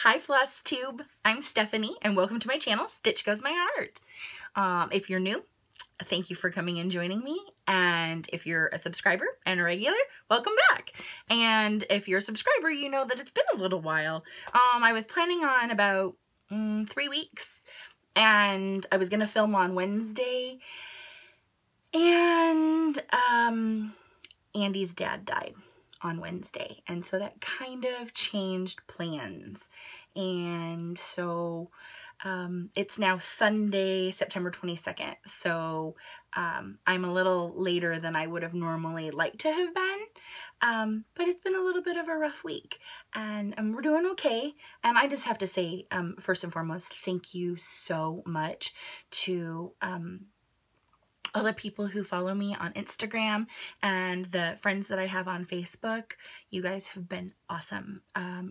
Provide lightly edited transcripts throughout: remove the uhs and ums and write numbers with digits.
Hi FlossTube, I'm Stephanie and welcome to my channel, Stitch Goes My Heart. If you're new, thank you for coming and joining me, and if you're a subscriber and a regular, welcome back. And if you're a subscriber, you know that it's been a little while. I was planning on about 3 weeks, and I was gonna film on Wednesday, and Andy's dad died on Wednesday, and so that kind of changed plans. And so it's now Sunday, September 22nd, so I'm a little later than I would have normally liked to have been, but it's been a little bit of a rough week, and we're doing okay. And I just have to say, first and foremost, thank you so much to all the people who follow me on Instagram and the friends that I have on Facebook. You guys have been awesome.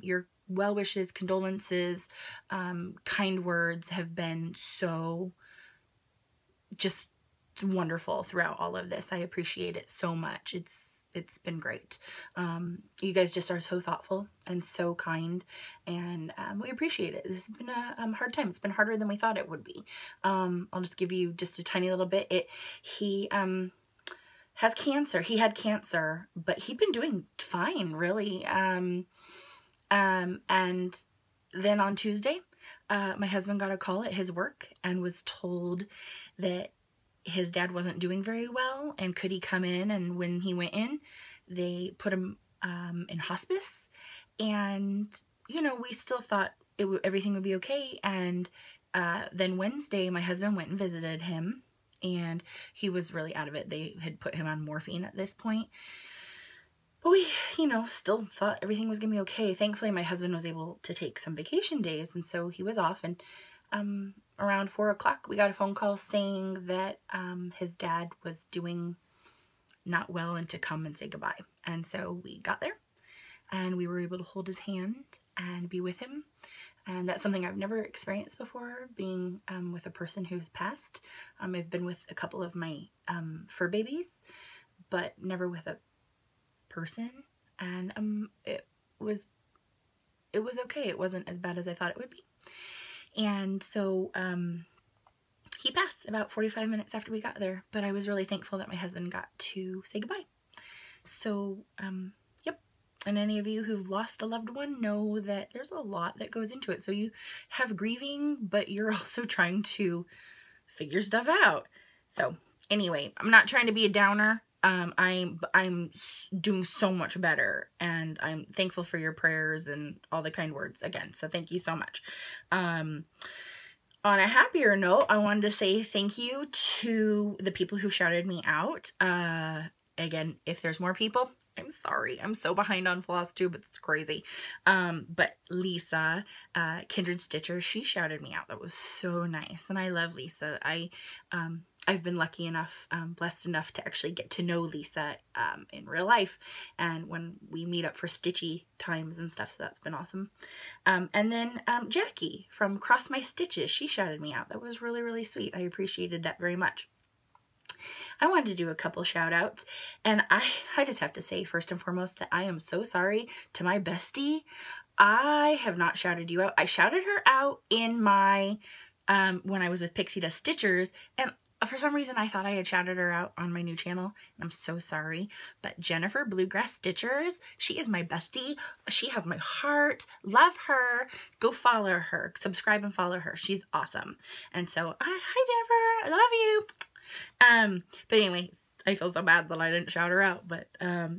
Your well wishes, condolences, kind words have been so just wonderful throughout all of this. I appreciate it so much. It's been great. You guys just are so thoughtful and so kind, and we appreciate it. This has been a hard time. It's been harder than we thought it would be. I'll just give you just a tiny little bit. He has cancer. He had cancer, but he'd been doing fine, really. And then on Tuesday, my husband got a call at his work and was told that his dad wasn't doing very well, and could he come in. And when he went in, they put him in hospice, and you know, we still thought everything would be okay. And then Wednesday my husband went and visited him, and he was really out of it. They had put him on morphine at this point, but we, you know, still thought everything was gonna be okay. Thankfully my husband was able to take some vacation days, and so he was off. And around 4 o'clock, we got a phone call saying that his dad was doing not well and to come and say goodbye. And so we got there, and we were able to hold his hand and be with him. And that's something I've never experienced before, being with a person who's passed. I've been with a couple of my fur babies, but never with a person. And it was okay. It wasn't as bad as I thought it would be. And so he passed about 45 minutes after we got there, but I was really thankful that my husband got to say goodbye. So yep. And any of you who've lost a loved one know that there's a lot that goes into it. So you have grieving, but you're also trying to figure stuff out. So anyway, I'm not trying to be a downer. I'm doing so much better, and I'm thankful for your prayers and all the kind words again. So thank you so much. On a happier note, I wanted to say thank you to the people who shouted me out. Again, if there's more people, I'm sorry. I'm so behind on FlossTube, it's crazy. But Lisa, Kindred Stitcher, she shouted me out. That was so nice. And I love Lisa. I've been lucky enough, blessed enough to actually get to know Lisa in real life, and when we meet up for stitchy times and stuff, so that's been awesome. And then Jackie from Cross My Stitches, she shouted me out. That was really, really sweet. I appreciated that very much. I wanted to do a couple shout outs, and I just have to say first and foremost that I am so sorry to my bestie. I have not shouted you out. I shouted her out in my when I was with Pixie Dust Stitchers, and for some reason I thought I had shouted her out on my new channel, and I'm so sorry. But Jennifer Bluegrass Stitchers, she is my bestie. She has my heart. Love her. Go follow her. Subscribe and follow her. She's awesome. And so, hi Jennifer, I love you. But anyway, I feel so bad that I didn't shout her out, but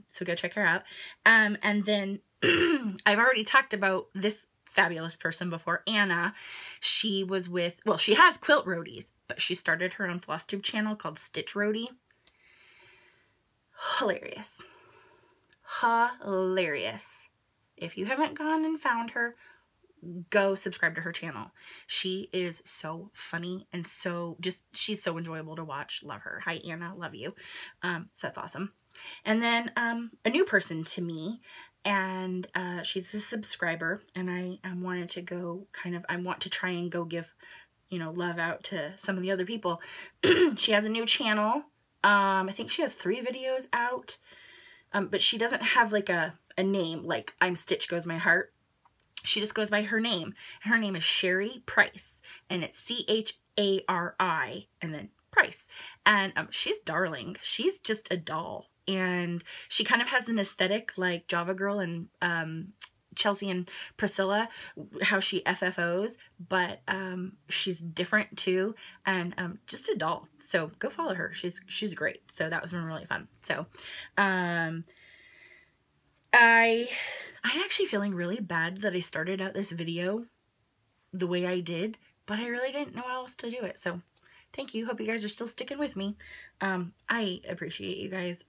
so go check her out. And then I've already talked about this fabulous person before, Anna. She was with, well, she has Quilt Roadies, but she started her own FlossTube channel called Stitch Roadie. Hilarious. Hilarious. If you haven't gone and found her, go subscribe to her channel. She is so funny and so she's so enjoyable to watch. Love her. Hi Anna, love you. So that's awesome. And then a new person to me, and she's a subscriber, and I wanted to go I want to try and go give, you know, love out to some of the other people. She has a new channel. I think she has 3 videos out, but she doesn't have like a name like I'm Stitch Goes My Heart. she just goes by her name. Her name is Sherry Price, and it's C-H-A-R-I and then Price. And she's darling. She's just a doll. And she kind of has an aesthetic like Java Girl and Chelsea and Priscilla, how she FFOs, but she's different too, and just a doll. So go follow her. She's great. So that was been really fun. So I actually feeling really bad that I started out this video the way I did, but I really didn't know how else to do it. So thank you. Hope you guys are still sticking with me. I appreciate you guys.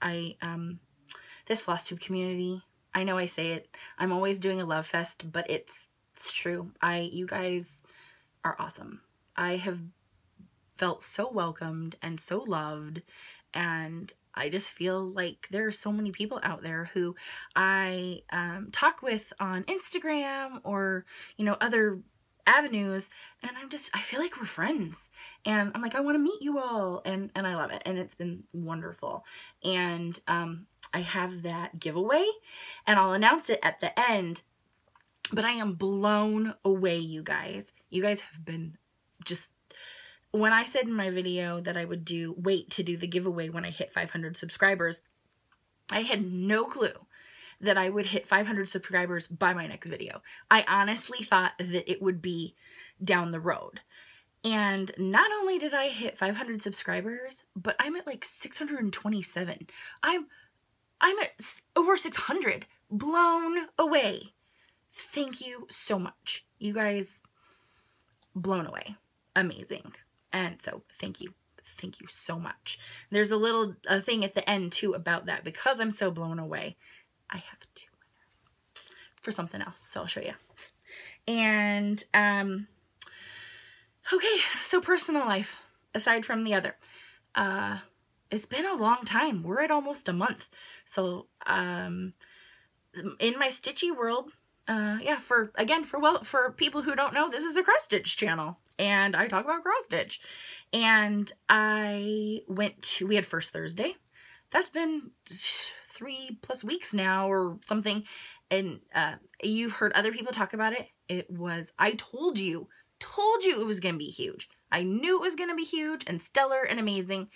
This FlossTube community, I know I say it, I'm always doing a love fest, but it's true. You guys are awesome. I have felt so welcomed and so loved, and I just feel like there are so many people out there who I talk with on Instagram or, you know, other avenues, and I feel like we're friends, and I'm like, I want to meet you all, and I love it, and it's been wonderful. And I have that giveaway, and I'll announce it at the end, but I am blown away, you guys. You guys have been just, when I said in my video that I would wait to do the giveaway when I hit 500 subscribers, I had no clue that I would hit 500 subscribers by my next video. I honestly thought that it would be down the road. And not only did I hit 500 subscribers, but I'm at like 627. I'm at over 600. Blown away. Thank you so much. You guys, blown away. Amazing. And so thank you. Thank you so much. There's a little thing at the end too about that, because I'm so blown away. I have 2 winners for something else, so I'll show you. And okay, so personal life, aside from the other, it's been a long time. We're at almost a month. So in my stitchy world, yeah, for people who don't know, this is a cross stitch channel, and I talk about cross stitch. And we had First Thursday. That's been 3+ weeks now or something, and you've heard other people talk about it. I told you it was gonna be huge. I knew it was gonna be huge and stellar and amazing.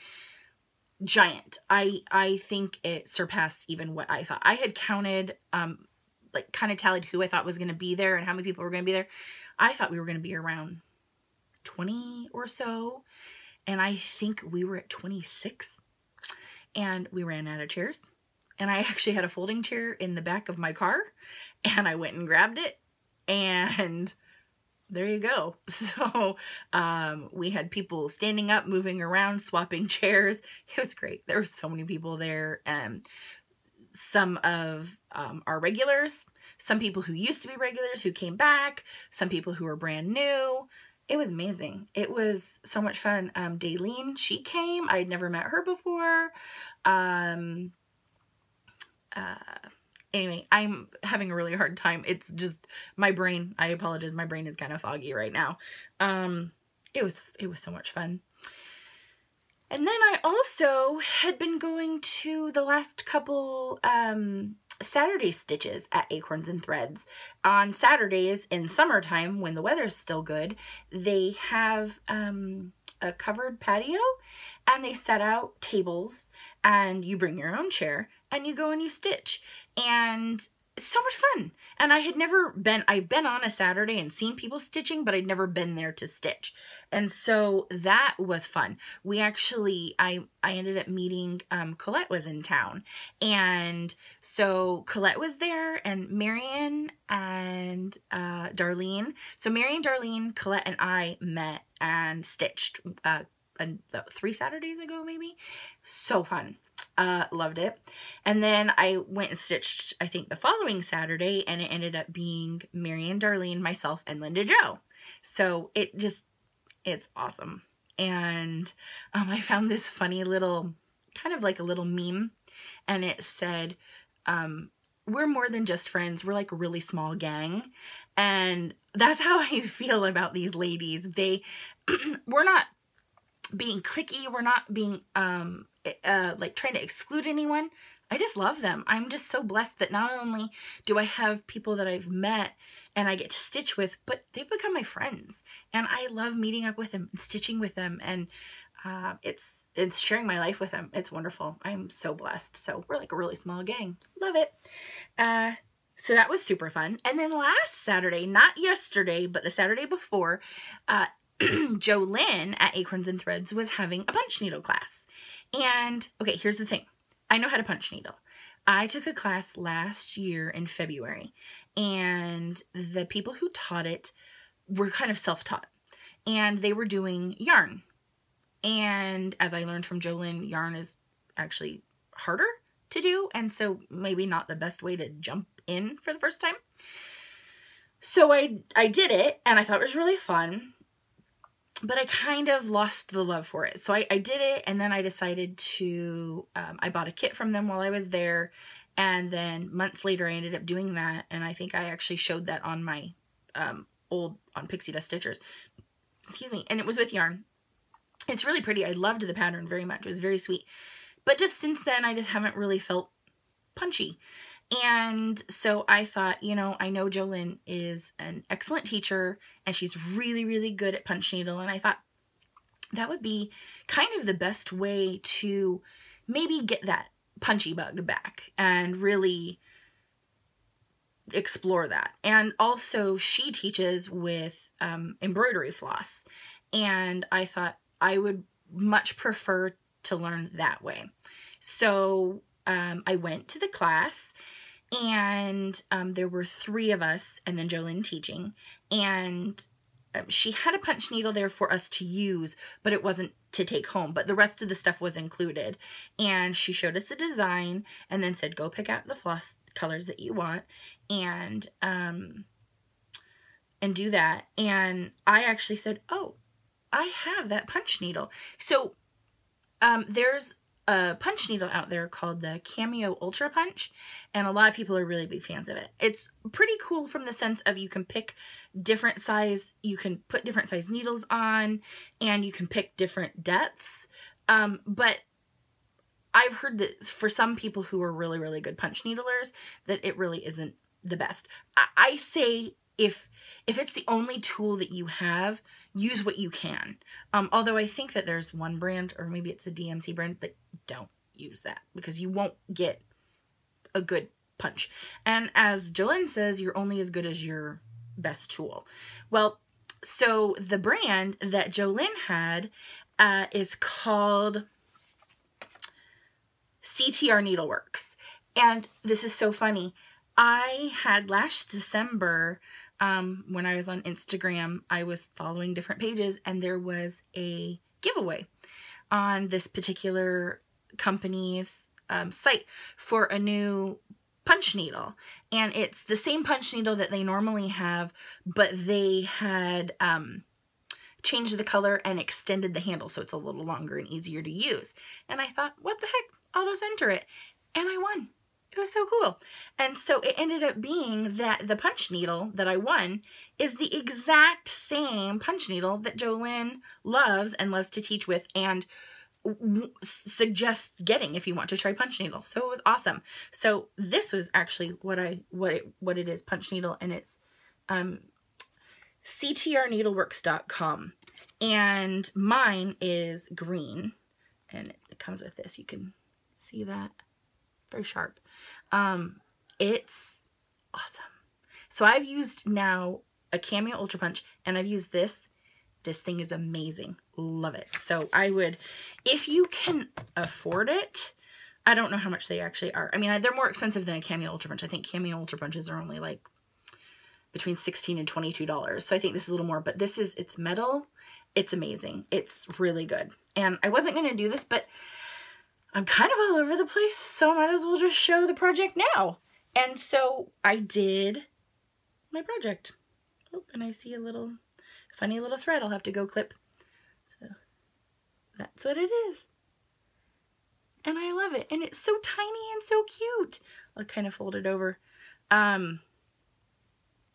Giant. I think it surpassed even what I thought. I had counted, like kind of tallied who I thought was gonna be there and how many people were gonna be there. I thought we were gonna be around 20 or so, and I think we were at 26, and we ran out of chairs. And I actually had a folding chair in the back of my car, and I went and grabbed it, and there you go. So we had people standing up, moving around, swapping chairs. It was great. There were so many people there. Some of our regulars, some people who used to be regulars who came back, some people who were brand new. It was amazing. It was so much fun. Daylene, she came. I'd never met her before. Anyway, I'm having a really hard time. It's just my brain. I apologize. My brain is kind of foggy right now. It was so much fun. And then I also had been going to the last couple Saturday stitches at Acorns and Threads. On Saturdays in summertime, when the weather is still good, they have a covered patio, and they set out tables, and you bring your own chair, and you go and you stitch, and it's so much fun. And I've been on a Saturday and seen people stitching, but I'd never been there to stitch. And so that was fun. We actually, I ended up meeting, Colette was in town. And so Colette was there, and Marion and Darlene. So Marion, Darlene, Colette, and I met and stitched 3 Saturdays ago, maybe. So fun. Loved it. And then I went and stitched, I think, the following Saturday, and it ended up being Marion, Darlene, myself, and Linda Jo. So it's awesome. And I found this funny little, kind of like a little meme, and it said, we're more than just friends. We're like a really small gang. And that's how I feel about these ladies. We're not being cliquey. We're not being, like trying to exclude anyone. I just love them. I'm just so blessed that not only do I have people that I've met and I get to stitch with, but they've become my friends. And I love meeting up with them and stitching with them. And it's sharing my life with them. It's wonderful. I'm so blessed. So we're like a really small gang. Love it. So that was super fun. And then last Saturday, not yesterday, but the Saturday before, Jolynn at Acorns and Threads was having a punch needle class. And okay, here's the thing. I know how to punch needle. I took a class last year in February, and the people who taught it were kind of self-taught, and they were doing yarn. And as I learned from Jolynn, yarn is actually harder to do, and so maybe not the best way to jump in for the first time. So I did it, and I thought it was really fun, but I kind of lost the love for it. So I did it, and then I decided to, I bought a kit from them while I was there, and then months later I ended up doing that, and I think I actually showed that on my on Pixie Dust Stitchers. Excuse me. And it was with yarn. It's really pretty. I loved the pattern very much. It was very sweet. But just since then, I just haven't really felt punchy. And so I thought, you know, I know Jolynn is an excellent teacher and she's really, really good at punch needle. And I thought that would be kind of the best way to maybe get that punchy bug back and really explore that. And also she teaches with embroidery floss. And I thought I would much prefer to learn that way. So I went to the class, and there were 3 of us and then Jolynn teaching, and she had a punch needle there for us to use, but it wasn't to take home, but the rest of the stuff was included. And she showed us a design and then said, go pick out the floss colors that you want and do that. And I actually said, oh, I have that punch needle. So there's a punch needle out there called the Cameo Ultra Punch, and a lot of people are really big fans of it. It's pretty cool from the sense of you can pick different size, you can put different size needles on, and you can pick different depths. But I've heard that for some people who are really, really good punch needlers, that it really isn't the best. I say if it's the only tool that you have, use what you can. Although I think that there's one brand, or maybe it's a DMC brand, that don't use that because you won't get a good punch. And as Jolynn says, you're only as good as your best tool. Well, so the brand that Jolynn had is called CTR Needle Works. And this is so funny. I had last December, when I was on Instagram, I was following different pages, and there was a giveaway on this particular company's site for a new punch needle. And it's the same punch needle that they normally have, but they had changed the color and extended the handle so it's a little longer and easier to use. And I thought, what the heck? I'll just enter it. And I won. It was so cool. And so it ended up being that the punch needle that I won is the exact same punch needle that Jolynn loves and loves to teach with and suggests getting if you want to try punch needle. So it was awesome. So this was actually what it is, punch needle, and it's CTRneedleworks.com. And mine is green, and it comes with this. You can see that. Very sharp. It's awesome. So I've used now a Cameo Ultra Punch, and I've used this. This thing is amazing. Love it. So I would, if you can afford it, I don't know how much they actually are. I mean, they're more expensive than a Cameo Ultra Punch. I think Cameo Ultra Punches are only like between $16 and $22. So I think this is a little more, but this is, it's metal. It's amazing. It's really good. And I wasn't going to do this, but I'm kind of all over the place, so I might as well just show the project now. And so I did my project. Oh, and I see a little funny little thread I'll have to go clip. So that's what it is. And I love it. And it's so tiny and so cute. I'll kind of fold it over. And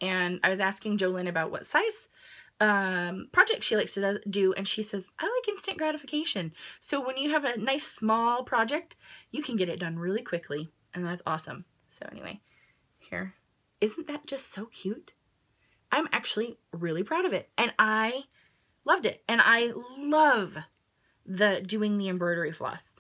I was asking Jolynn about what size project she likes to do, and she says, I like instant gratification. So when you have a nice small project, you can get it done really quickly, and that's awesome. So anyway, here. Isn't that just so cute? I'm actually really proud of it, and I loved it, and I love doing the embroidery floss.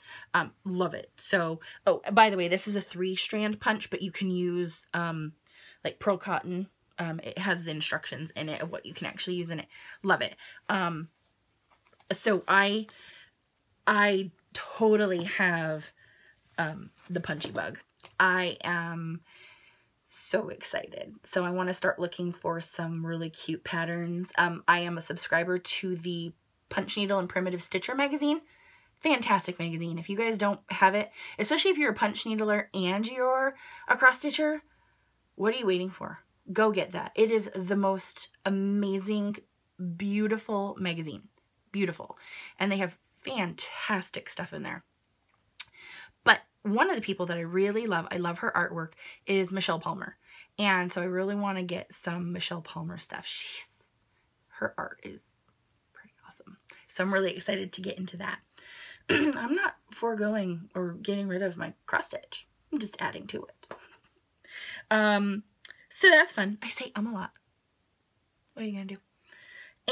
Love it. So, oh, by the way, this is a 3-strand punch, but you can use like pearl cotton. It has the instructions in it of what you can actually use in it. Love it. So I totally have the punchy bug. I am so excited. So I want to start looking for some really cute patterns. I am a subscriber to the Punch Needle and Primitive Stitcher magazine. Fantastic magazine. If you guys don't have it, especially if you're a punch needler and you're a cross stitcher, what are you waiting for? Go get that. It is the most amazing, beautiful magazine. Beautiful. And they have fantastic stuff in there. But one of the people that I really love, I love her artwork, is Michelle Palmer. And so I really want to get some Michelle Palmer stuff. Her art is pretty awesome. So I'm really excited to get into that. I'm not foregoing or getting rid of my cross stitch. I'm just adding to it. So that's fun. I say a lot. What are you going to do?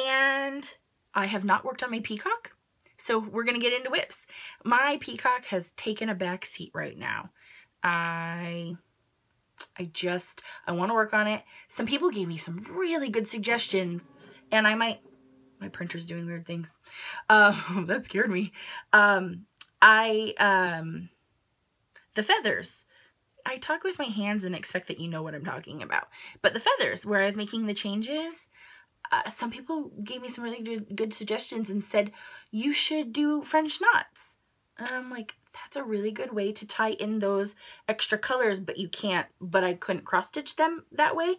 And I have not worked on my peacock. So we're going to get into whips. My peacock has taken a back seat right now. I want to work on it. Some people gave me some really good suggestions, and I might, my printer's doing weird things. That scared me. The feathers. I talk with my hands and expect that you know what I'm talking about. But the feathers, where I was making the changes, some people gave me some really good suggestions and said, you should do French knots. And I'm like, that's a really good way to tie in those extra colors, but you can't, but I couldn't cross stitch them that way.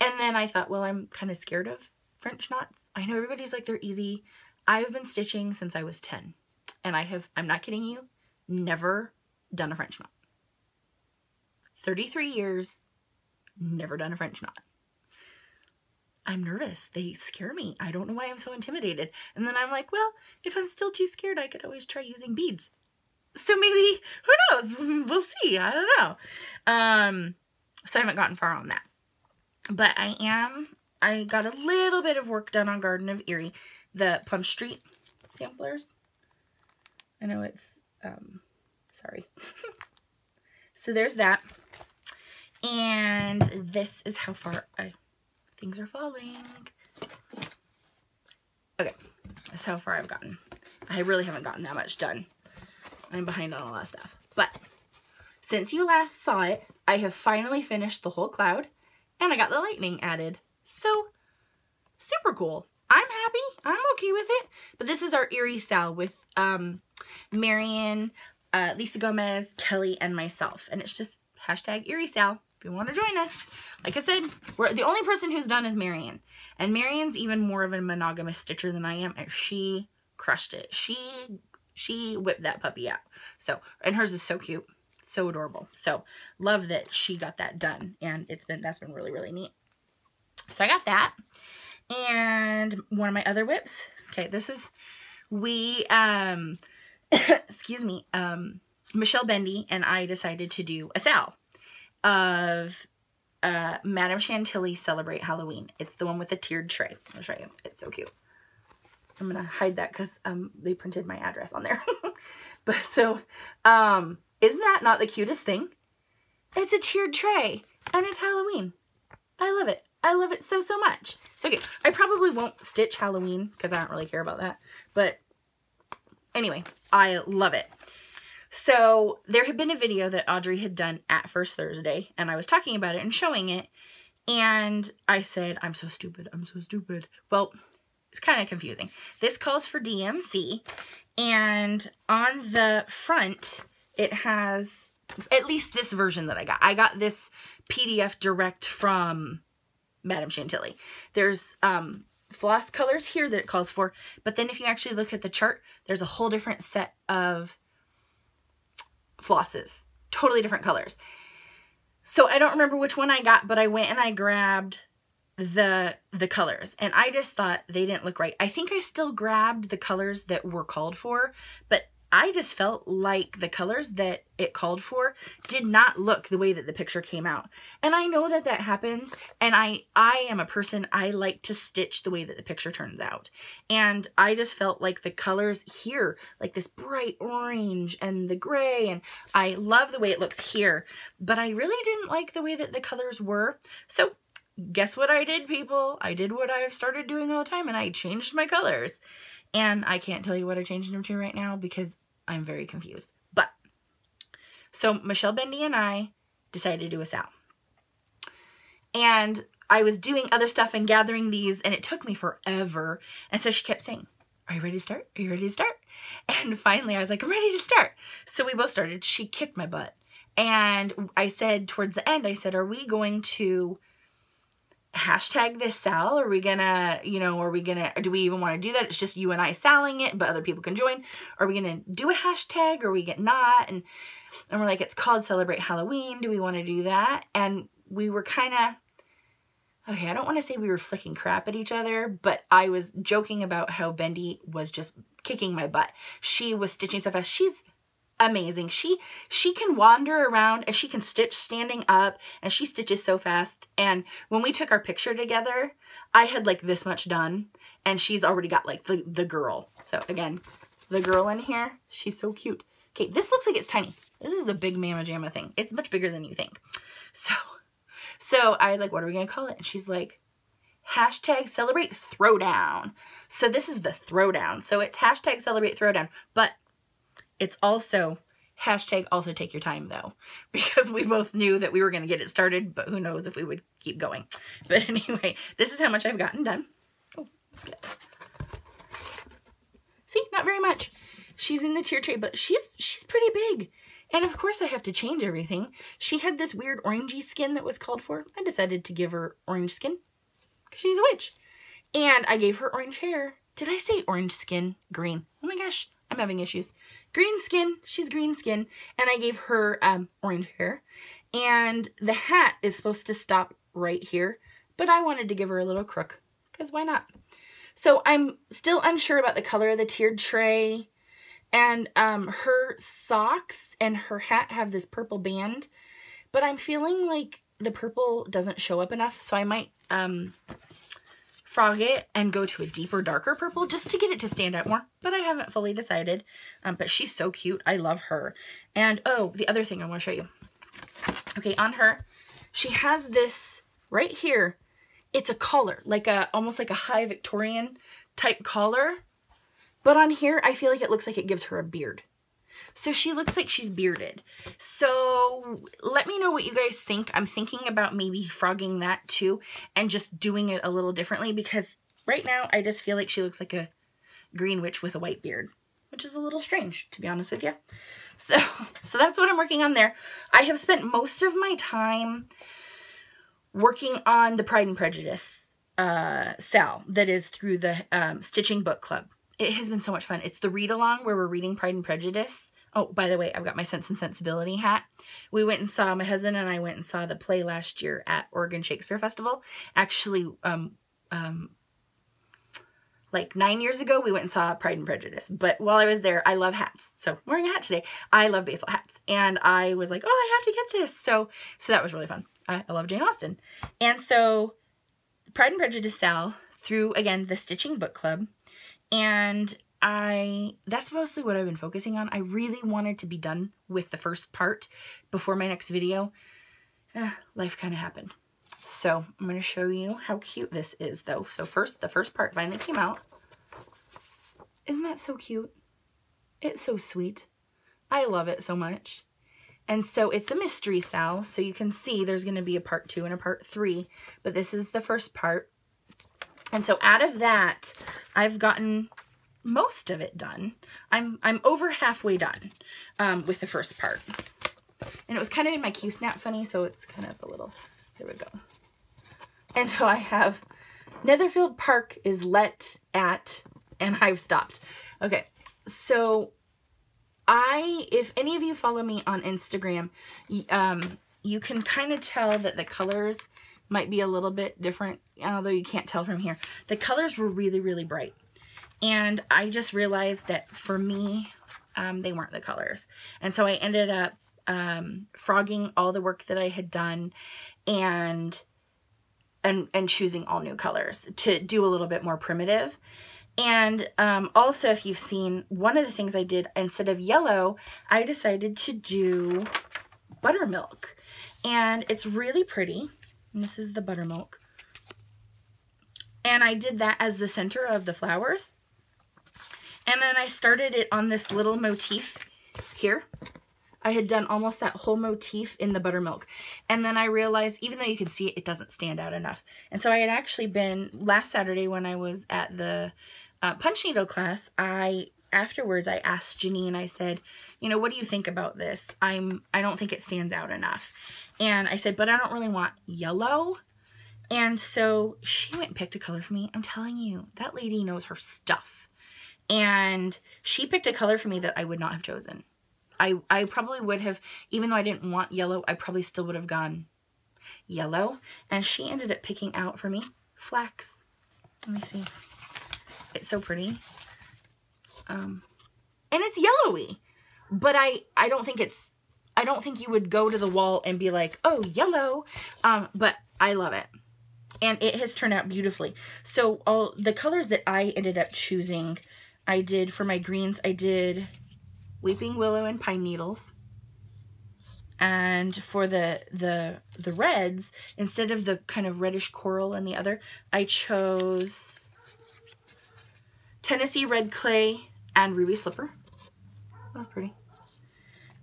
And then I thought, well, I'm kind of scared of French knots. I know everybody's like, they're easy. I've been stitching since I was 10, and I'm not kidding you, never done a French knot. 33 years, never done a French knot. I'm nervous. They scare me. I don't know why I'm so intimidated. And then I'm like, well, if I'm still too scared, I could always try using beads. So maybe, who knows? We'll see. I don't know. So I haven't gotten far on that. But I got a little bit of work done on Garden of Erie, the Plum Street samplers. I know it's, sorry. So there's that. And this is how far things are falling. Okay, that's how far I've gotten. I really haven't gotten that much done. I'm behind on all that stuff. But since you last saw it, I have finally finished the whole cloud, and I got the lightning added. So, super cool. I'm happy. I'm okay with it. But this is our Erie Sal with Marion, Lisa Gomez, Kelly, and myself. And it's just hashtag Erie Sal. If you want to join us. Like I said, the only person who's done is Marion. And Marion's even more of a monogamous stitcher than I am. And she crushed it. She whipped that puppy out. So, and hers is so cute. So adorable. So, love that she got that done. And that's been really, really neat. So, I got that. And one of my other whips. Okay, this is, excuse me, Michelle Bendy and I decided to do a sal of Madame Chantilly Celebrate Halloween. It's the one with the tiered tray. I'll show you. It's so cute. I'm going to hide that because they printed my address on there. But so, isn't that not the cutest thing? It's a tiered tray and it's Halloween. I love it. I love it so, so much. So, okay, I probably won't stitch Halloween because I don't really care about that. But anyway, I love it. So there had been a video that Audrey had done at First Thursday, and I was talking about it and showing it, and I said, I'm so stupid, I'm so stupid. Well, it's kind of confusing. This calls for DMC, and on the front, it has, at least this version that I got. I got this PDF direct from Madame Chantilly. There's floss colors here that it calls for, but then if you actually look at the chart, there's a whole different set of flosses, totally different colors. So I don't remember which one I got, but I went and I grabbed the colors, and I just thought they didn't look right. I think I still grabbed the colors that were called for, but I just felt like the colors that it called for did not look the way that the picture came out. And I know that that happens, and I am a person, I like to stitch the way that the picture turns out. And I just felt like the colors here, like this bright orange and the gray, and I love the way it looks here, but I really didn't like the way that the colors were. So guess what I did, people? I did what I've started doing all the time, and I changed my colors. And I can't tell you what I changed them to right now because I'm very confused. But, so Michelle Bendy and I decided to do a sal. And I was doing other stuff and gathering these, and it took me forever. And so she kept saying, are you ready to start? Are you ready to start? And finally I was like, I'm ready to start. So we both started. She kicked my butt. And I said towards the end, I said, are we going to hashtag this sal? Are we gonna, you know, do we even want to do that? It's just you and I saling it, but other people can join. Are we gonna do a hashtag, or we get not? And we're like, it's called Celebrate Halloween. Do we want to do that? And we were kind of, okay, I don't want to say we were flicking crap at each other, but I was joking about how Bendy was just kicking my butt. She was stitching so fast. She's amazing. She can wander around, and she can stitch standing up, and she stitches so fast. And when we took our picture together, I had like this much done, and she's already got like the girl. So again, the girl in here, she's so cute. Okay, this looks like it's tiny. This is a big Mama Jamma thing. It's much bigger than you think. So I was like, what are we gonna call it? And she's like, hashtag Celebrate Throwdown. So this is the throwdown. So it's hashtag Celebrate Throwdown, but it's also hashtag also take your time though, because we both knew that we were going to get it started, but who knows if we would keep going. But anyway, this is how much I've gotten done. Oh, look at this. See, not very much. She's in the tier tray, but she's pretty big. And of course I have to change everything. She had this weird orangey skin that was called for. I decided to give her orange skin because she's a witch. And I gave her orange hair. Did I say orange skin? Green. Oh my gosh. I'm having issues. Green skin. She's green skin. And I gave her orange hair. And the hat is supposed to stop right here. But I wanted to give her a little crook. Because why not? So I'm still unsure about the color of the tiered tray. And her socks and her hat have this purple band. But I'm feeling like the purple doesn't show up enough. So I might frog it and go to a deeper, darker purple just to get it to stand out more. But I haven't fully decided. But she's so cute. I love her. And oh, the other thing I want to show you. Okay, on her, she has this right here. It's a collar, like almost like a high Victorian type collar. But on here, I feel like it looks like it gives her a beard. So she looks like she's bearded. So let me know what you guys think. I'm thinking about maybe frogging that too and just doing it a little differently, because right now I just feel like she looks like a green witch with a white beard, which is a little strange, to be honest with you. So that's what I'm working on there. I have spent most of my time working on the Pride and Prejudice sal that is through the Stitching Book Club. It has been so much fun. It's the read-along where we're reading Pride and Prejudice. Oh, by the way, I've got my Sense and Sensibility hat. We went and saw, my husband and I went and saw the play last year at Oregon Shakespeare Festival. Actually, like 9 years ago, we went and saw Pride and Prejudice. But while I was there, I love hats. So I'm wearing a hat today. I love baseball hats. And I was like, oh, I have to get this. So that was really fun. I love Jane Austen. And so Pride and Prejudice sal through, again, the Stitching Book Club. And that's mostly what I've been focusing on. I really wanted to be done with the first part before my next video. Life kind of happened. So I'm going to show you how cute this is though. So first, the first part finally came out. Isn't that so cute? It's so sweet. I love it so much. And so it's a mystery sal. So you can see there's going to be a part 2 and a part 3, but this is the first part. And so out of that, I've gotten most of it done. I'm over halfway done with the first part. And it was kind of in my Q-snap funny, so it's kind of a little, there we go. And so I have Netherfield Park is let at, and I've stopped. Okay, so if any of you follow me on Instagram, you can kind of tell that the colors might be a little bit different, although you can't tell from here. The colors were really, really bright. And I just realized that for me, they weren't the colors. And so I ended up frogging all the work that I had done and choosing all new colors to do a little bit more primitive. And also, if you've seen, one of the things I did, instead of yellow, I decided to do buttermilk. And it's really pretty. And this is the buttermilk. And I did that as the center of the flowers. And then I started it on this little motif here. I had done almost that whole motif in the buttermilk. And then I realized, even though you can see it, it doesn't stand out enough. And so I had actually been, last Saturday when I was at the punch needle class, afterwards I asked Janine, I said, you know, what do you think about this? I don't think it stands out enough. And I said, but I don't really want yellow. And so she went and picked a color for me. I'm telling you, that lady knows her stuff. And she picked a color for me that I would not have chosen. I probably would have, even though I didn't want yellow, I probably still would have gone yellow. And she ended up picking out for me flax. Let me see. It's so pretty. And it's yellowy. But I don't think you would go to the wall and be like, oh, yellow. But I love it. And it has turned out beautifully. So all the colors that I ended up choosing, I did for my greens, I did weeping willow and pine needles. And for the reds, instead of the kind of reddish coral and the other, I chose Tennessee red clay and ruby slipper. That's pretty.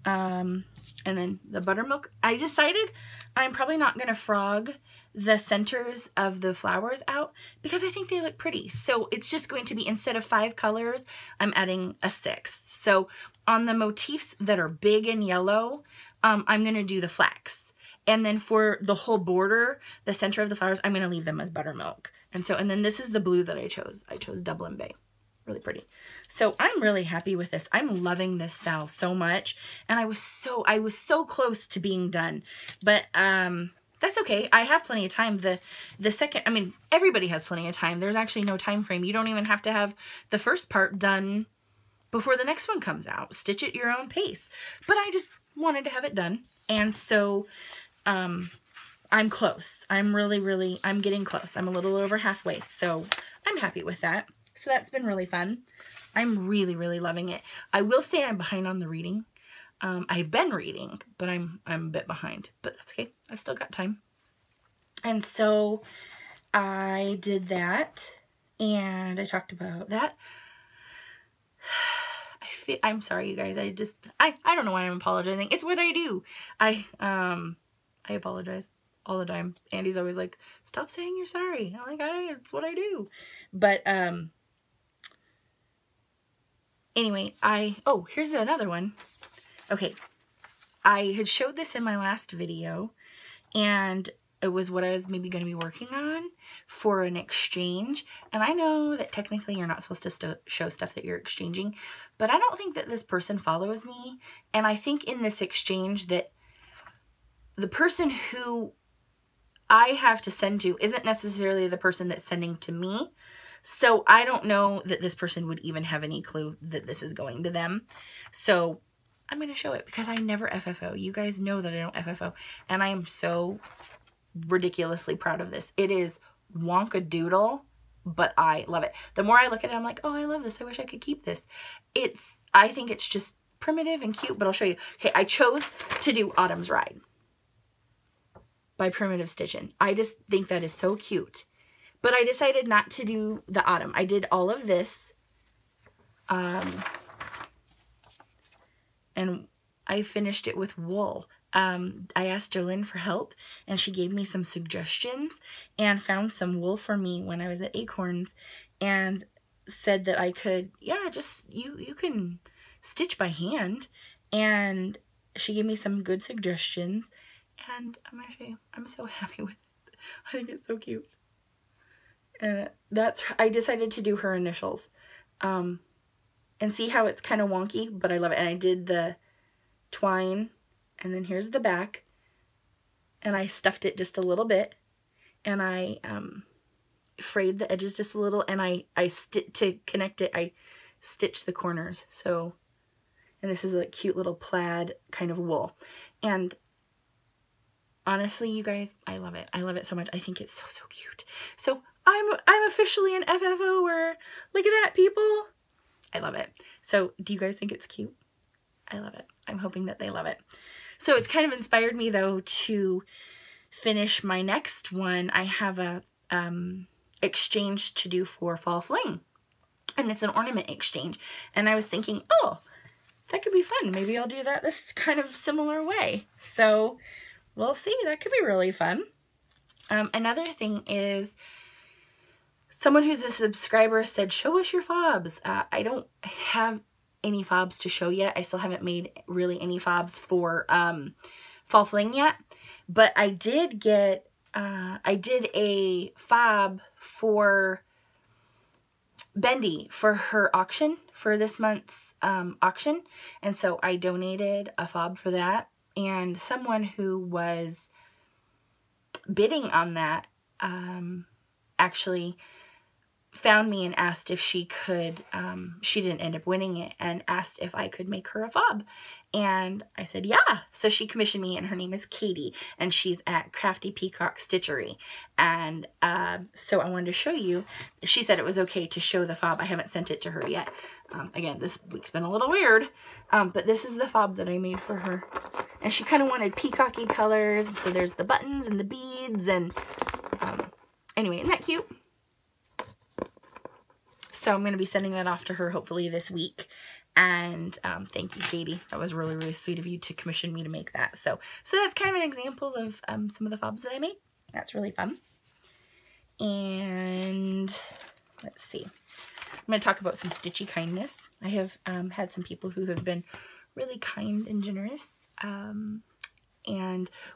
And then the buttermilk. I decided I'm probably not going to frog the centers of the flowers out because I think they look pretty. So it's just going to be, instead of 5 colors, I'm adding a 6th. So on the motifs that are big and yellow, I'm going to do the flax. And then for the whole border, the center of the flowers, I'm going to leave them as buttermilk. And then this is the blue that I chose. I chose Dublin Bay. Really pretty. So I'm really happy with this. I'm loving this sal so much. And I was so close to being done. But that's okay. I have plenty of time. The second, I mean, everybody has plenty of time. There's actually no time frame. You don't even have to have the first part done before the next one comes out. Stitch at your own pace. But I just wanted to have it done. And so I'm close. I'm getting close. I'm a little over halfway. So I'm happy with that. So that's been really fun. I'm really, really loving it. I will say I'm behind on the reading. I've been reading, but I'm a bit behind, but that's okay. I've still got time. And so I did that and I talked about that. I'm sorry, you guys. I don't know why I'm apologizing. It's what I do. I apologize all the time. Andy's always like, stop saying you're sorry. I'm like, it's what I do. But, anyway, oh, here's another one. Okay, I had showed this in my last video, and it was what I was maybe going to be working on for an exchange. And I know that technically you're not supposed to show stuff that you're exchanging, but I don't think that this person follows me. And I think in this exchange that the person who I have to send to isn't necessarily the person that's sending to me. So I don't know that this person would even have any clue that this is going to them. So I'm going to show it because I never FFO. You guys know that I don't FFO. And I am so ridiculously proud of this. It is Wonka Doodle, but I love it. The more I look at it, I'm like, oh, I love this. I wish I could keep this. I think it's just primitive and cute, but I'll show you. Okay, I chose to do Autumn's Ride by Primitive Stitchin'. I just think that is so cute. But I decided not to do the autumn. I did all of this. And I finished it with wool. I asked Jolynn for help, and she gave me some suggestions and found some wool for me when I was at Acorns and said that I could, yeah, just, you can stitch by hand. And she gave me some good suggestions. And I'm going to show you. I'm so happy with it. I think it's so cute. And I decided to do her initials. And see how it's kind of wonky, but I love it. And I did the twine, and then here's the back. And I stuffed it just a little bit. and I frayed the edges just a little, and to connect it, I stitched the corners. So, and this is a cute little plaid kind of wool. And honestly, you guys, I love it. I love it so much. I think it's so, so cute. So I'm officially an FFOer. Look at that, people. I love it. So do you guys think it's cute? I love it. I'm hoping that they love it. So it's kind of inspired me, though, to finish my next one. I have a exchange to do for Fall Fling, and it's an ornament exchange. And I was thinking, oh, that could be fun. Maybe I'll do that this kind of similar way. So we'll see. That could be really fun. Another thing is, someone who's a subscriber said, show us your fobs. I don't have any fobs to show yet. I still haven't made really any fobs for Fall Fling yet. But I did get, I did a fob for Bendy for her auction, for this month's auction. And so I donated a fob for that. And someone who was bidding on that actually found me and asked if she could, she didn't end up winning it, and asked if I could make her a fob. And I said, yeah. So she commissioned me, and her name is Katie, and she's at Crafty Peacock Stitchery. And so I wanted to show you. She said it was okay to show the fob. I haven't sent it to her yet. Again, this week's been a little weird, but this is the fob that I made for her. And she kind of wanted peacocky colors. So there's the buttons and the beads, and anyway, isn't that cute? So I'm going to be sending that off to her hopefully this week. And thank you, Katie. That was really, really sweet of you to commission me to make that. So that's kind of an example of some of the fobs that I made. That's really fun. And let's see. I'm going to talk about some stitchy kindness. I have had some people who have been really kind and generous. And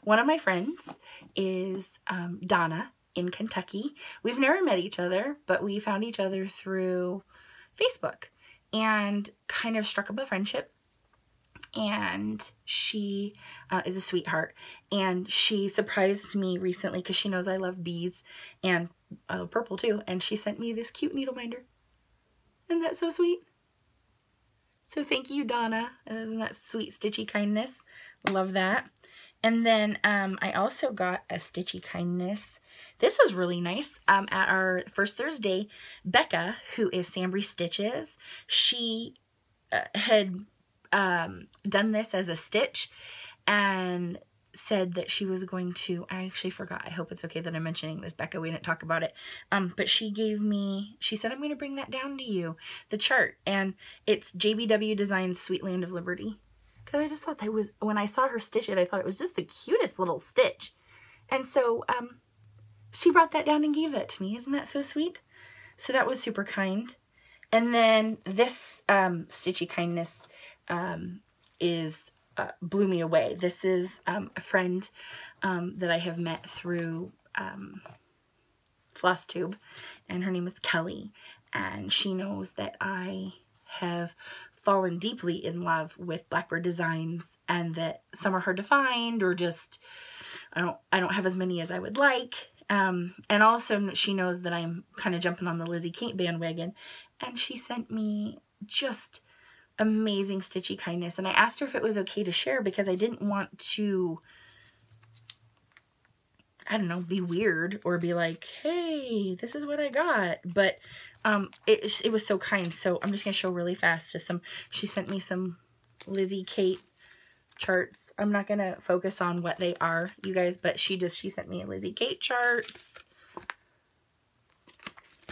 one of my friends is Donna in Kentucky. We've never met each other, but we found each other through Facebook and kind of struck up a friendship. And she is a sweetheart, and she surprised me recently because she knows I love bees and purple too, and she sent me this cute needle binder. Isn't that so sweet? So thank you, Donna. Isn't that sweet stitchy kindness? Love that. And then I also got a stitchy kindness. This was really nice. At our first Thursday, Becca, who is Sambry Stitches, she had done this as a stitch and said that she was going to, I actually forgot. I hope it's okay that I'm mentioning this, Becca. We didn't talk about it. But she gave me, she said, I'm going to bring that down to you, the chart. And it's JBW Designs Sweet Land of Liberty. Because I just thought that was, when I saw her stitch it, I thought it was just the cutest little stitch. And so she brought that down and gave that to me. Isn't that so sweet? So that was super kind. And then this stitchy kindness is blew me away. This is a friend that I have met through FlossTube, and her name is Kelly. And she knows that I have fallen deeply in love with Blackbird designs, and that some are hard to find, or just I don't have as many as I would like. And also she knows that I'm kind of jumping on the Lizzie Kate bandwagon, and she sent me just amazing stitchy kindness. And I asked her if it was okay to share, because I didn't want to, I don't know, be weird or be like, hey, this is what I got. But it was so kind. So I'm just going to show really fast just some, she sent me some Lizzie Kate charts. I'm not going to focus on what they are, you guys, but she sent me a Lizzie Kate charts.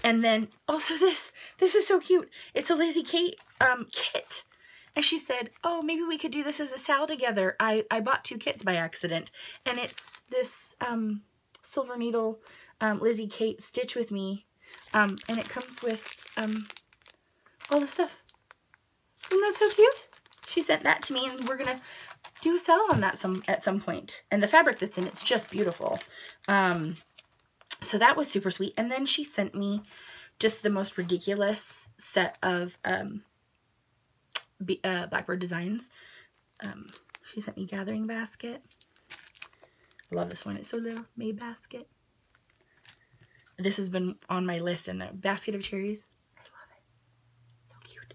And then also this is so cute. It's a Lizzie Kate kit. And she said, oh, maybe we could do this as a sal together. I bought 2 kits by accident. And it's this silver needle Lizzie Kate Stitch With Me. And it comes with all the stuff. Isn't that so cute? She sent that to me, and we're going to do a sal on that at some point. And the fabric that's in it's just beautiful. So that was super sweet. And then she sent me just the most ridiculous set of Blackbird designs. She sent me Gathering Basket. I love this one. It's so little. May Basket. This has been on my list, and a basket of cherries. I love it. So cute.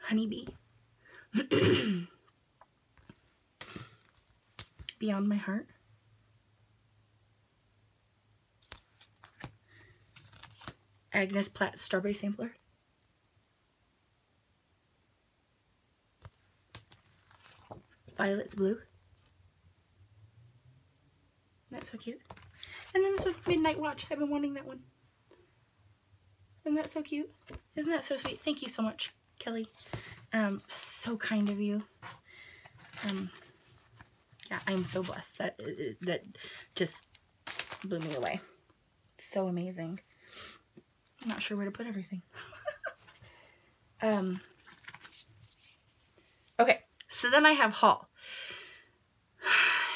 Honeybee. Beyond My Heart. Agnes Platt Strawberry Sampler. Violet's Blue. Isn't that so cute? And then this one, Midnight Watch. I've been wanting that one. Isn't that so cute? Isn't that so sweet? Thank you so much, Kelly. So kind of you. Yeah, I'm so blessed. That just blew me away. So amazing. I'm not sure where to put everything. Okay, so then I have haul.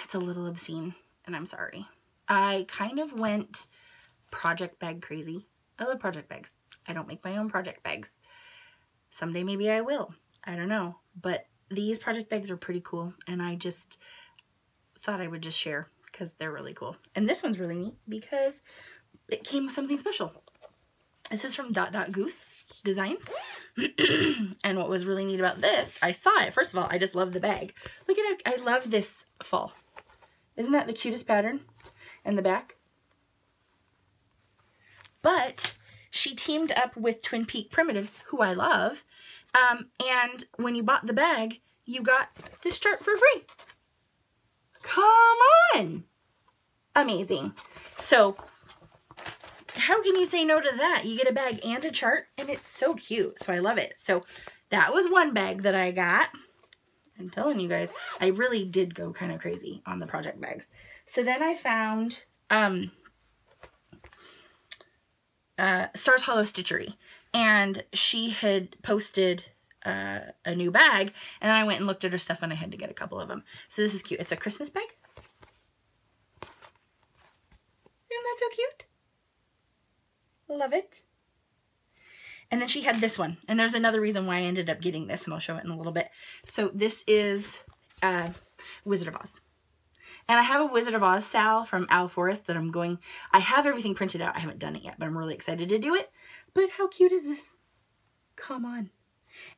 It's a little obscene, and I'm sorry. I kind of went project bag crazy. I love project bags. I don't make my own project bags. Someday maybe I will. I don't know. But these project bags are pretty cool, and I just thought I would just share because they're really cool. And this one's really neat because it came with something special. This is from Goose Designs. And what was really neat about this, I saw it. First of all, I just love the bag. Look at it. I love this fall. Isn't that the cutest pattern? And the back. But she teamed up with Twin Peak Primitives, who I love. And when you bought the bag, you got this chart for free. Come on. Amazing. So how can you say no to that? You get a bag and a chart, and it's so cute. So I love it. So that was one bag that I got. I'm telling you guys, I really did go kind of crazy on the project bags. So then I found Stars Hollow Stitchery, and she had posted a new bag, and then I went and looked at her stuff, and I had to get a couple of them. So this is cute. It's a Christmas bag. Isn't that so cute? Love it. And then she had this one, and there's another reason why I ended up getting this, and I'll show it in a little bit. So this is Wizard of Oz. And I have a Wizard of Oz Sal from Owl Forest that I have everything printed out. I haven't done it yet, but I'm really excited to do it. But how cute is this? Come on.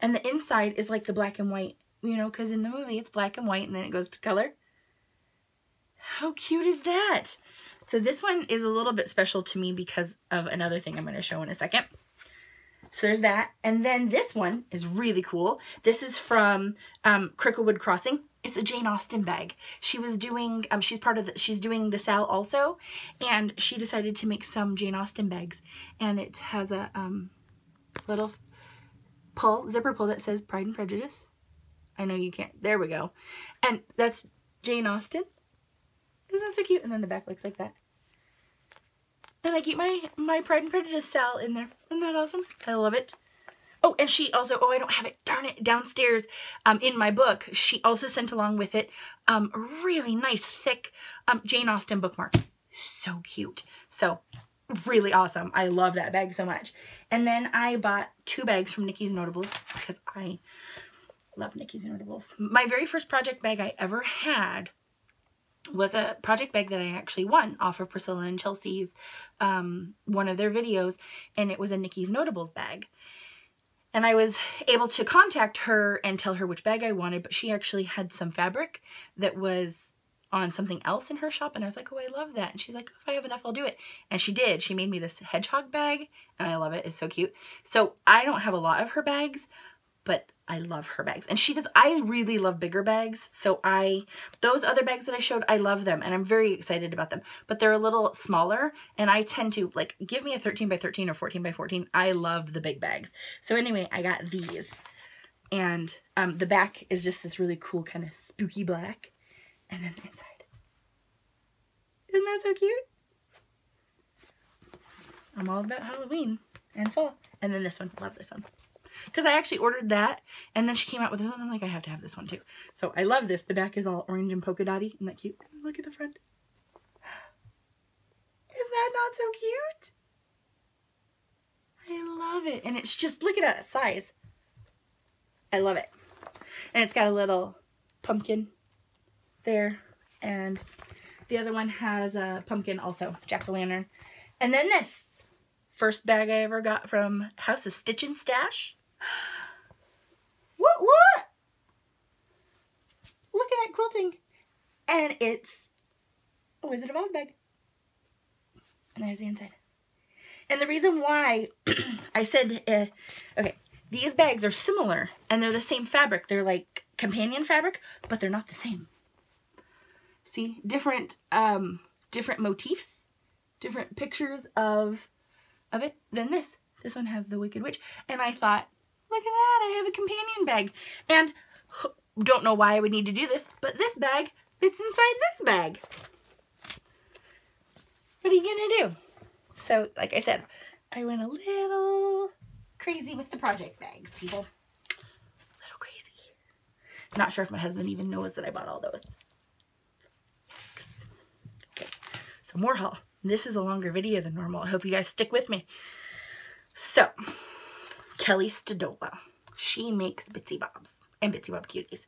And the inside is like the black and white, you know, because in the movie it's black and white and then it goes to color. How cute is that? So this one is a little bit special to me because of another thing I'm going to show in a second. So there's that. And then this one is really cool. This is from Cricklewood Crossing. It's a Jane Austen bag. She was doing, she's doing the Sal also, and she decided to make some Jane Austen bags. And it has a little zipper pull that says Pride and Prejudice. I know you can't, there we go. And that's Jane Austen. Isn't that so cute? And then the back looks like that. And I keep my Pride and Prejudice Sal in there. Isn't that awesome? I love it. Oh, and she also, I don't have it, darn it, downstairs in my book. She also sent along with it a really nice, thick Jane Austen bookmark. So cute. So, really awesome. I love that bag so much. And then I bought 2 bags from Nikki's Notables because I love Nikki's Notables. My very first project bag I ever had was a project bag that I actually won off of Priscilla and Chelsea's one of their videos, and it was a Nikki's Notables bag. And I was able to contact her and tell her which bag I wanted, but she actually had some fabric that was on something else in her shop, and I was like, oh, I love that. And she's like, if I have enough, I'll do it. And she did. She made me this hedgehog bag, and I love it. It's so cute. So I don't have a lot of her bags, but I love her bags. And she does, I really love bigger bags. So those other bags that I showed, I love them and I'm very excited about them, but they're a little smaller and I tend to like, give me a 13 by 13 or 14 by 14. I love the big bags. So anyway, I got these, and the back is just this really cool kind of spooky black. And then the inside. Isn't that so cute? I'm all about Halloween and fall. And then this one, love this one. Because I actually ordered that, and then she came out with this one. I'm like, I have to have this one too. So I love this. The back is all orange and polka dotty. Isn't that cute? Look at the front. Is that not so cute? I love it. And it's just, look at that size. I love it. And it's got a little pumpkin there. And The other one has a pumpkin also, jack-o'-lantern. And then this. First bag I ever got from House of Stitch and Stash. What? Look at that quilting. And it's a Wizard of Oz bag. And there's the inside. And the reason why I said, okay, these bags are similar and they're the same fabric. They're like companion fabric, but they're not the same. See, different motifs, different pictures of it than this. This one has the Wicked Witch. And I thought, look at that, I have a companion bag. And don't know why I would need to do this, but this bag fits inside this bag. What are you gonna do? So, like I said, I went a little crazy with the project bags, people. A little crazy. Not sure if my husband even knows that I bought all those. Okay, so more haul. This is a longer video than normal. I hope you guys stick with me. So, Kelly Stodola. She makes Bitsy Bobs and Bitsy Bob Cuties.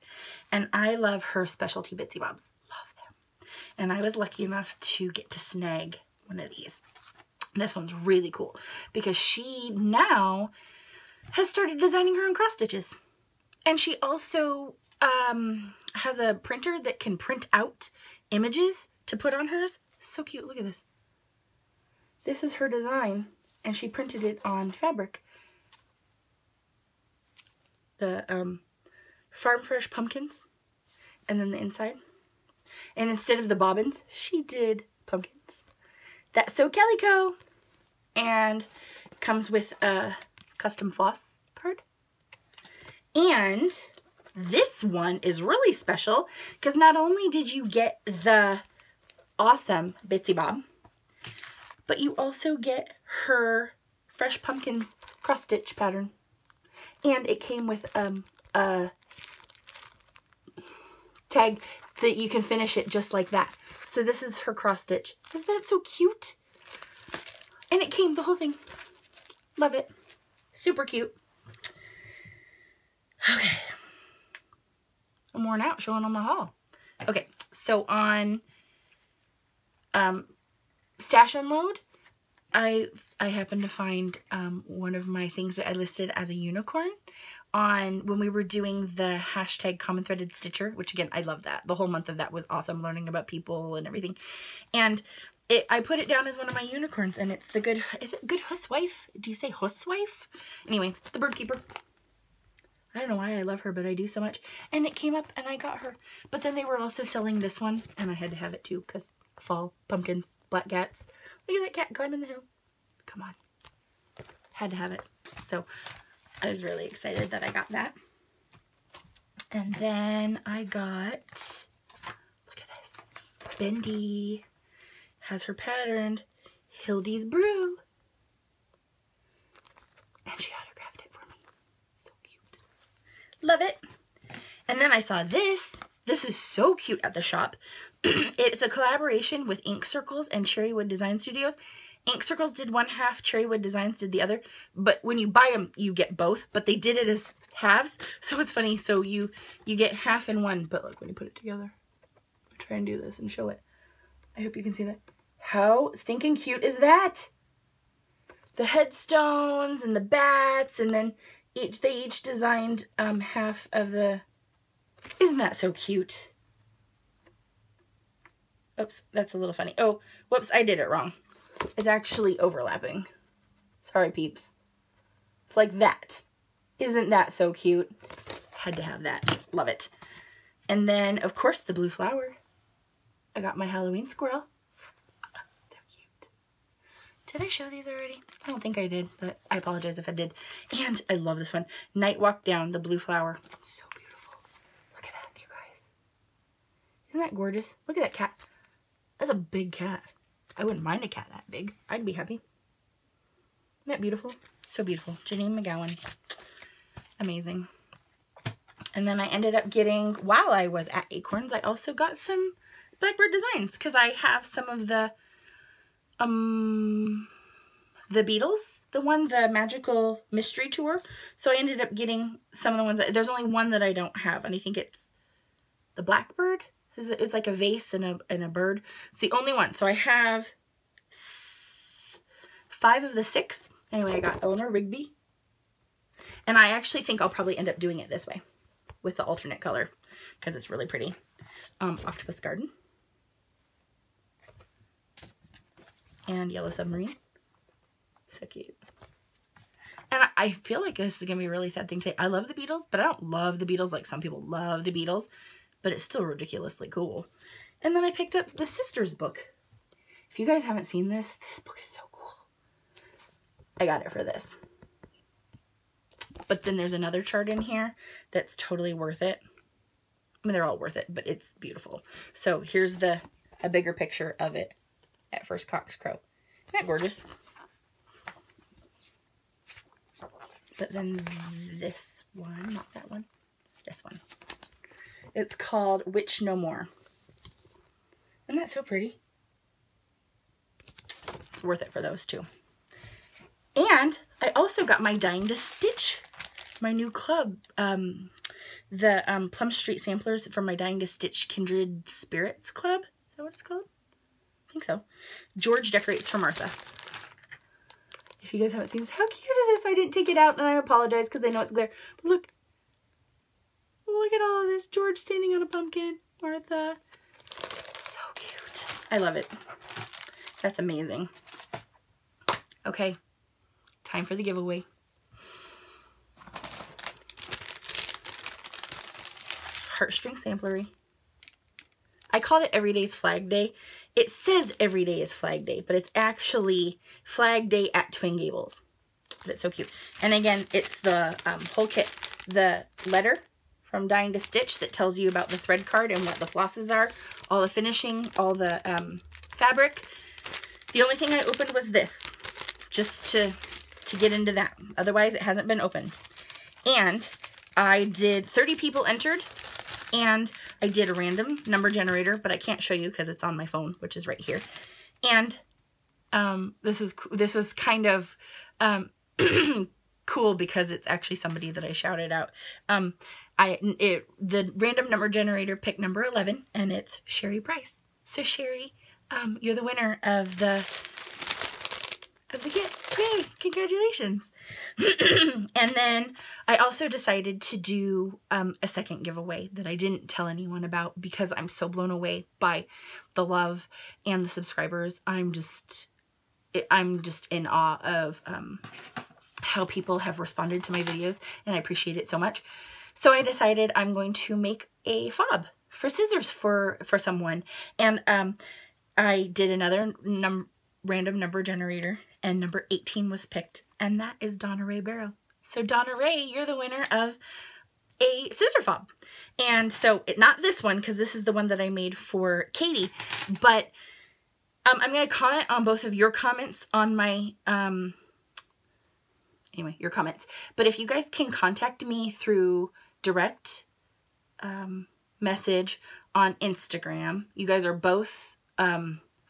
And I love her specialty Bitsy Bobs. Love them. And I was lucky enough to get to snag one of these. This one's really cool because she now has started designing her own cross stitches. And she also has a printer that can print out images to put on hers. So cute. Look at this. This is her design, and she printed it on fabric. The Farm Fresh pumpkins, and then the inside. And instead of the bobbins, she did pumpkins. That's so Calico. And comes with a custom floss card. And this one is really special because not only did you get the awesome Bitsy Bob, but you also get her Fresh Pumpkins cross stitch pattern. And it came with a tag that you can finish it just like that. So this is her cross stitch. Isn't that so cute? And it came, the whole thing. Love it. Super cute. Okay. I'm worn out showing on my haul. Okay, so on Stash Unload, I happened to find one of my things that I listed as a unicorn on when we were doing the hashtag Common Threaded Stitcher, which again, I love that. The whole month of that was awesome, learning about people and everything. And I put it down as one of my unicorns, and it's the Good, is it Good Huswife? Do you say Huswife? Anyway, the bird keeper. I don't know why I love her, but I do so much. And it came up and I got her. But then they were also selling this one, and I had to have it too because fall, pumpkins, black cats. Look at that cat climbing the hill. Come on. Had to have it. So I was really excited that I got that. And then I got, look at this. Bendy has her patterned Hildy's Brew. And she autographed it for me. So cute. Love it. And then I saw this. This is so cute at the shop. It's a collaboration with Ink Circles and Cherrywood Design Studios. Ink Circles did one half, Cherrywood Designs did the other. But when you buy them, you get both. But they did it as halves. So it's funny. So you get half in one. But look, when you put it together. I'll try and do this and show it. I hope you can see that. How stinking cute is that? The headstones and the bats, and then they each designed half of the. Isn't that so cute? Oops, that's a little funny. Oh, whoops, I did it wrong. It's actually overlapping. Sorry, peeps. It's like that. Isn't that so cute? Had to have that. Love it. And then, of course, the blue flower. I got my Halloween squirrel. So cute. Did I show these already? I don't think I did, but I apologize if I did. And I love this one. Night Walk Down, the blue flower. So beautiful. Look at that, you guys. Isn't that gorgeous? Look at that cat. That's a big cat. I wouldn't mind a cat that big. I'd be happy. Isn't that beautiful? So beautiful. Janine McGowan. Amazing. And then I ended up getting, while I was at Acorns, I also got some Blackbird designs because I have some of the Beatles, the Magical Mystery Tour. So I ended up getting some of the ones there's only one that I don't have, and I think it's the Blackbird. It's like a vase and a bird. It's the only one. So I have 5 of the 6. Anyway, I got Eleanor Rigby. And I actually think I'll probably end up doing it this way with the alternate color because it's really pretty. Octopus Garden. And Yellow Submarine. So cute. And I feel like this is going to be a really sad thing to say. I love the Beatles, but I don't love the Beatles like some people love the Beatles. But it's still ridiculously cool. And then I picked up the Sisters book. If you guys haven't seen this book is so cool. I got it for this. But then there's another chart in here that's totally worth it. I mean, they're all worth it, but it's beautiful. So here's a bigger picture of it at first cock's crow. Isn't that gorgeous? But then this one, not that one, this one. It's called Witch No More. Isn't that so pretty? It's worth it for those two. And I also got my Dying to Stitch, my new club. The Plum Street samplers from my Dying to Stitch Kindred Spirits Club. Is that what it's called? I think so. George decorates for Martha. If you guys haven't seen this, how cute is this? I didn't take it out and I apologize because I know it's glare. But look. Look at all of this. George standing on a pumpkin. Martha. So cute. I love it. That's amazing. Okay. Time for the giveaway. Heartstring Samplery. I called it Every Day's Flag Day. It says every day is Flag Day, but it's actually Flag Day at Twin Gables. But it's so cute. And again, it's the whole kit. The letter from Dying to Stitch that tells you about the thread card and what the flosses are, all the finishing, all the fabric. The only thing I opened was this, just to get into that. Otherwise, it hasn't been opened. And I did 30 people entered, and I did a random number generator, but I can't show you because it's on my phone, which is right here. And this was kind of cool because it's actually somebody that I shouted out. The random number generator picked number 11, and it's Sherry Price. So Sherry, you're the winner of the kit. Yay! Congratulations. And then I also decided to do a second giveaway that I didn't tell anyone about because I'm so blown away by the love and the subscribers. I'm just in awe of how people have responded to my videos, and I appreciate it so much. So I decided I'm going to make a fob for scissors for someone. And I did another random number generator, and number 18 was picked, and that is Donna Ray Barrow. So Donna Ray, you're the winner of a scissor fob. And so, not this one, because this is the one that I made for Katie, but I'm going to comment on both of your comments on my, anyway, your comments. But if you guys can contact me through direct message on Instagram, you guys are both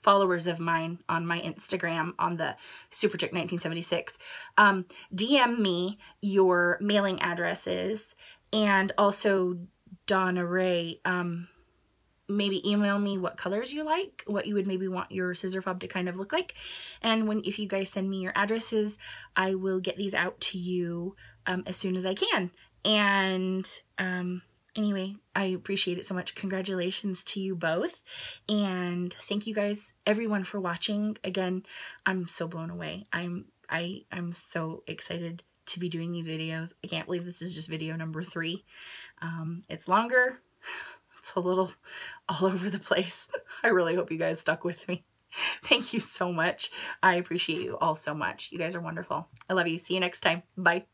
followers of mine on my Instagram on the Superchick 1976. DM me your mailing addresses, and also Donna Ray, maybe email me what colors you like, what you would maybe want your scissor fob to kind of look like. And if you guys send me your addresses, I will get these out to you as soon as I can. And anyway, I appreciate it so much. Congratulations to you both. And thank you guys, everyone, for watching. Again, I'm so blown away. I'm so excited to be doing these videos. I can't believe this is just video number 3. It's longer. It's a little all over the place. I really hope you guys stuck with me. Thank you so much. I appreciate you all so much. You guys are wonderful. I love you. See you next time. Bye.